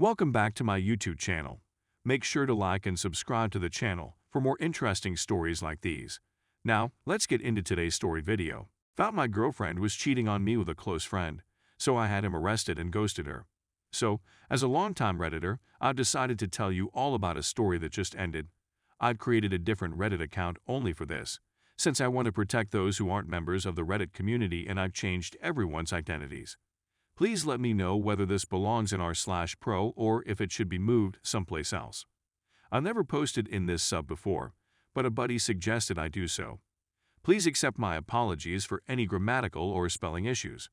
Welcome back to my YouTube channel. Make sure to like and subscribe to the channel for more interesting stories like these. Now, let's get into today's story video. Found my girlfriend was cheating on me with a close friend, so I had him arrested and ghosted her. So, as a longtime Redditor, I've decided to tell you all about a story that just ended. I've created a different Reddit account only for this, since I want to protect those who aren't members of the Reddit community, and I've changed everyone's identities. Please let me know whether this belongs in r/pro or if it should be moved someplace else. I've never posted in this sub before, but a buddy suggested I do so. Please accept my apologies for any grammatical or spelling issues.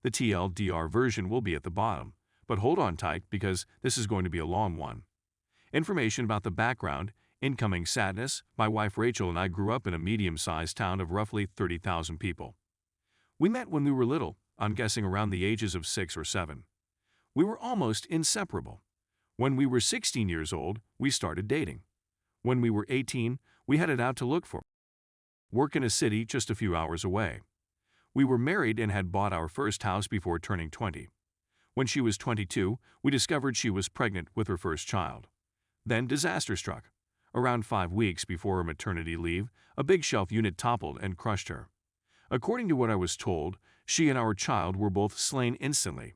The TLDR version will be at the bottom, but hold on tight because this is going to be a long one. Information about the background: incoming sadness. My wife Rachel and I grew up in a medium-sized town of roughly 30,000 people. We met when we were little, I'm guessing around the ages of 6 or 7. We were almost inseparable. When we were 16 years old, we started dating. When we were 18, we headed out to look for work in a city just a few hours away. We were married and had bought our first house before turning 20. When she was 22, we discovered she was pregnant with her first child. Then disaster struck. Around 5 weeks before her maternity leave, a big shelf unit toppled and crushed her. According to what I was told, she and our child were both slain instantly.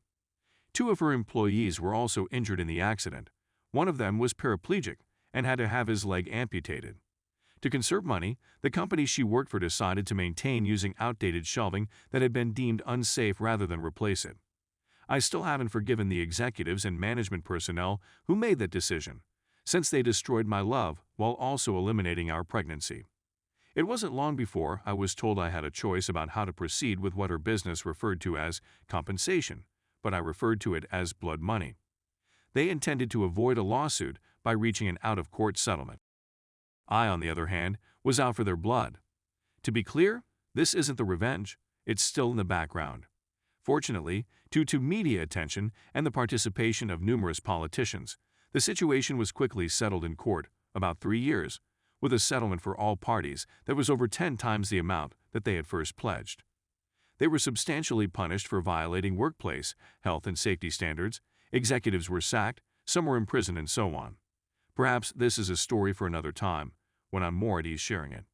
2 of her employees were also injured in the accident. One of them was paraplegic and had to have his leg amputated. To conserve money, the company she worked for decided to maintain using outdated shelving that had been deemed unsafe rather than replace it. I still haven't forgiven the executives and management personnel who made that decision, since they destroyed my love while also eliminating our pregnancy. It wasn't long before I was told I had a choice about how to proceed with what her business referred to as compensation, but I referred to it as blood money. They intended to avoid a lawsuit by reaching an out-of-court settlement. I, on the other hand, was out for their blood. To be clear, this isn't the revenge, it's still in the background. Fortunately, due to media attention and the participation of numerous politicians, the situation was quickly settled in court, about 3 years, with a settlement for all parties that was over 10 times the amount that they had first pledged. They were substantially punished for violating workplace health and safety standards, executives were sacked, some were imprisoned, and so on. Perhaps this is a story for another time, when I'm more at ease sharing it.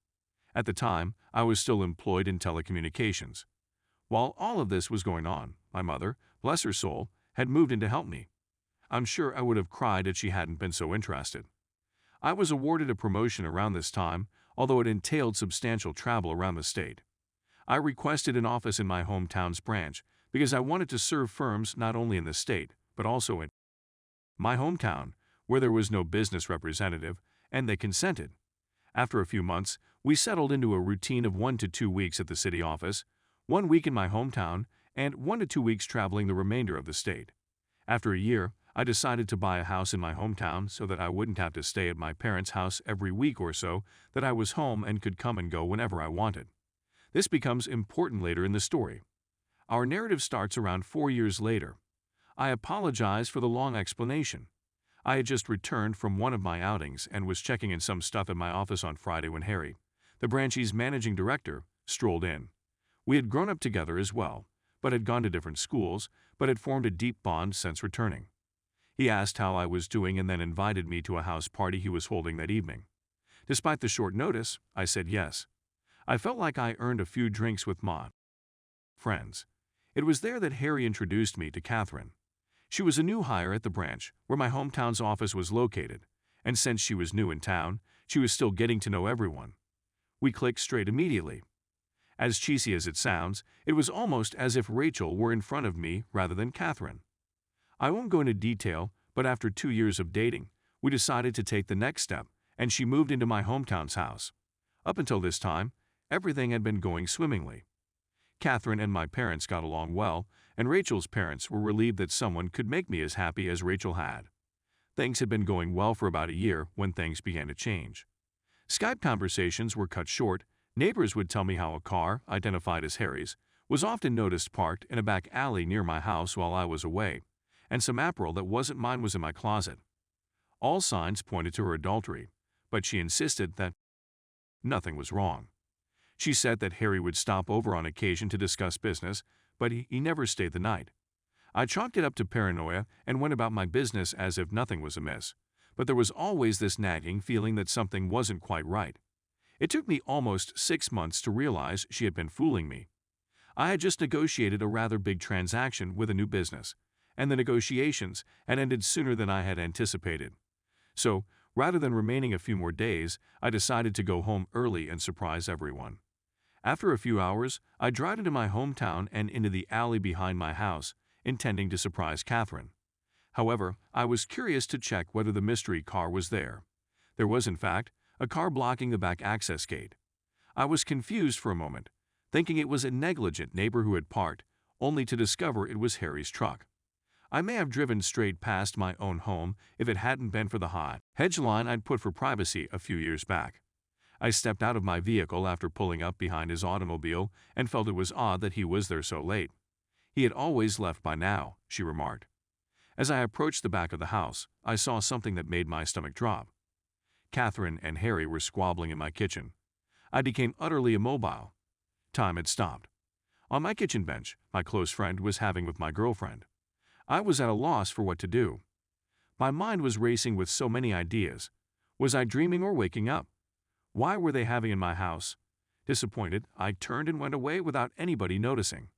At the time, I was still employed in telecommunications. While all of this was going on, my mother, bless her soul, had moved in to help me. I'm sure I would have cried if she hadn't been so interested. I was awarded a promotion around this time, although it entailed substantial travel around the state. I requested an office in my hometown's branch because I wanted to serve firms not only in the state, but also in my hometown, where there was no business representative, and they consented. After a few months, we settled into a routine of 1 to 2 weeks at the city office, 1 week in my hometown, and 1 to 2 weeks traveling the remainder of the state. After a year, I decided to buy a house in my hometown so that I wouldn't have to stay at my parents' house every week or so, that I was home and could come and go whenever I wanted. This becomes important later in the story. Our narrative starts around 4 years later. I apologize for the long explanation. I had just returned from one of my outings and was checking in some stuff at my office on Friday when Harry, the branch's managing director, strolled in. We had grown up together as well, but had gone to different schools, but had formed a deep bond since returning. He asked how I was doing and then invited me to a house party he was holding that evening. Despite the short notice, I said yes. I felt like I earned a few drinks with my friends. It was there that Harry introduced me to Catherine. She was a new hire at the branch where my hometown's office was located, and since she was new in town, she was still getting to know everyone. We clicked straight immediately. As cheesy as it sounds, it was almost as if Rachel were in front of me rather than Catherine. I won't go into detail, but after 2 years of dating, we decided to take the next step, and she moved into my hometown's house. Up until this time, everything had been going swimmingly. Catherine and my parents got along well, and Rachel's parents were relieved that someone could make me as happy as Rachel had. Things had been going well for about a year when things began to change. Skype conversations were cut short. Neighbors would tell me how a car, identified as Harry's, was often noticed parked in a back alley near my house while I was away, and some apparel that wasn't mine was in my closet. All signs pointed to her adultery, but she insisted that nothing was wrong. She said that Harry would stop over on occasion to discuss business, but he never stayed the night. I chalked it up to paranoia and went about my business as if nothing was amiss, but there was always this nagging feeling that something wasn't quite right. It took me almost 6 months to realize she had been fooling me. I had just negotiated a rather big transaction with a new business, and the negotiations had ended sooner than I had anticipated. So, rather than remaining a few more days, I decided to go home early and surprise everyone. After a few hours, I drove into my hometown and into the alley behind my house, intending to surprise Catherine. However, I was curious to check whether the mystery car was there. There was, in fact, a car blocking the back access gate. I was confused for a moment, thinking it was a negligent neighbor who had parked, only to discover it was Harry's truck. I may have driven straight past my own home if it hadn't been for the high hedge line I'd put for privacy a few years back. I stepped out of my vehicle after pulling up behind his automobile and felt it was odd that he was there so late. He had always left by now, she remarked. As I approached the back of the house, I saw something that made my stomach drop. Catherine and Harry were squabbling in my kitchen. I became utterly immobile. Time had stopped. On my kitchen bench, my close friend was having with my girlfriend. I was at a loss for what to do. My mind was racing with so many ideas. Was I dreaming or waking up? Why were they having in my house? Disappointed, I turned and went away without anybody noticing.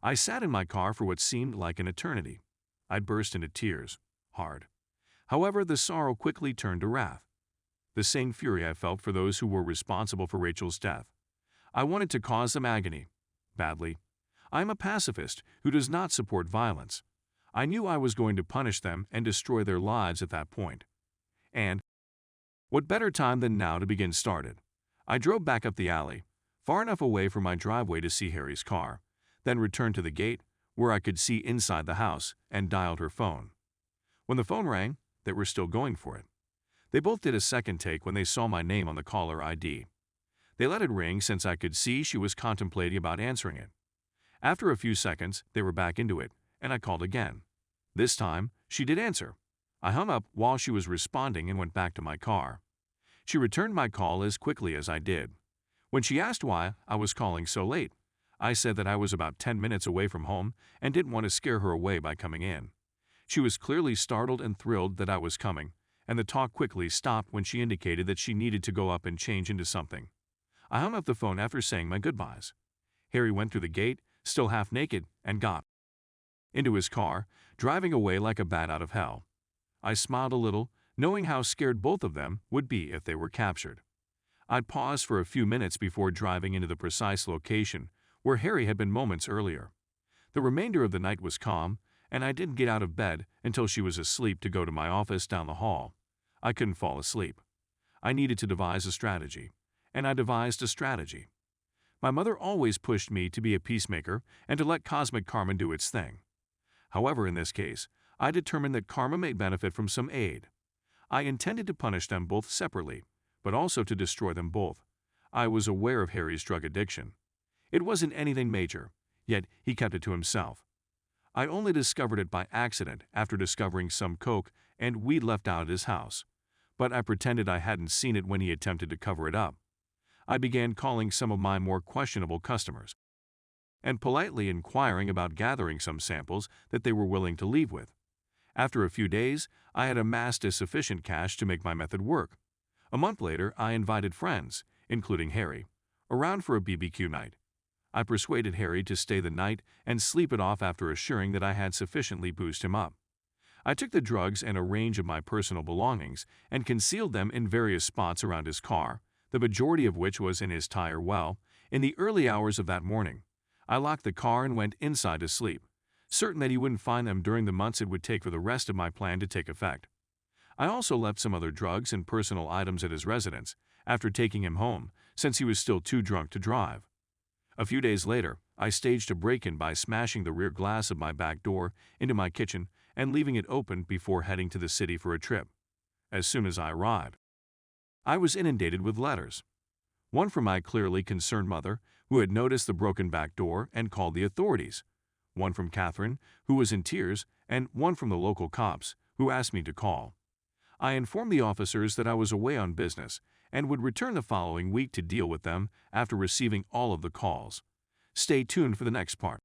I sat in my car for what seemed like an eternity. I burst into tears, hard. However, the sorrow quickly turned to wrath. The same fury I felt for those who were responsible for Rachel's death. I wanted to cause them agony, badly. I am a pacifist who does not support violence. I knew I was going to punish them and destroy their lives at that point. And what better time than now to begin started? I drove back up the alley, far enough away from my driveway to see Harry's car, then returned to the gate, where I could see inside the house, and dialed her phone. When the phone rang, they were still going for it. They both did a second take when they saw my name on the caller ID. They let it ring since I could see she was contemplating about answering it. After a few seconds, they were back into it, and I called again. This time, she did answer. I hung up while she was responding and went back to my car. She returned my call as quickly as I did. When she asked why I was calling so late, I said that I was about 10 minutes away from home and didn't want to scare her away by coming in. She was clearly startled and thrilled that I was coming, and the talk quickly stopped when she indicated that she needed to go up and change into something. I hung up the phone after saying my goodbyes. Harry went through the gate, still half naked, and got into his car, driving away like a bat out of hell. I smiled a little, knowing how scared both of them would be if they were captured. I'd paused for a few minutes before driving into the precise location where Harry had been moments earlier. The remainder of the night was calm, and I didn't get out of bed until she was asleep to go to my office down the hall. I couldn't fall asleep. I needed to devise a strategy, and I devised a strategy. My mother always pushed me to be a peacemaker and to let cosmic karma do its thing. However, in this case, I determined that karma may benefit from some aid. I intended to punish them both separately, but also to destroy them both. I was aware of Harry's drug addiction. It wasn't anything major, yet he kept it to himself. I only discovered it by accident after discovering some coke and weed left out at his house, but I pretended I hadn't seen it when he attempted to cover it up. I began calling some of my more questionable customers and politely inquiring about gathering some samples that they were willing to leave with. After a few days, I had amassed a sufficient cash to make my method work. A month later, I invited friends, including Harry, around for a BBQ night. I persuaded Harry to stay the night and sleep it off after assuring that I had sufficiently boozed him up. I took the drugs and a range of my personal belongings and concealed them in various spots around his car, the majority of which was in his tire well. In the early hours of that morning, I locked the car and went inside to sleep, certain that he wouldn't find them during the months it would take for the rest of my plan to take effect. I also left some other drugs and personal items at his residence after taking him home, since he was still too drunk to drive. A few days later, I staged a break-in by smashing the rear glass of my back door into my kitchen and leaving it open before heading to the city for a trip. As soon as I arrived, I was inundated with letters. One from my clearly concerned mother, who had noticed the broken back door and called the authorities. One from Catherine, who was in tears, and one from the local cops, who asked me to call. I informed the officers that I was away on business and would return the following week to deal with them after receiving all of the calls. Stay tuned for the next part.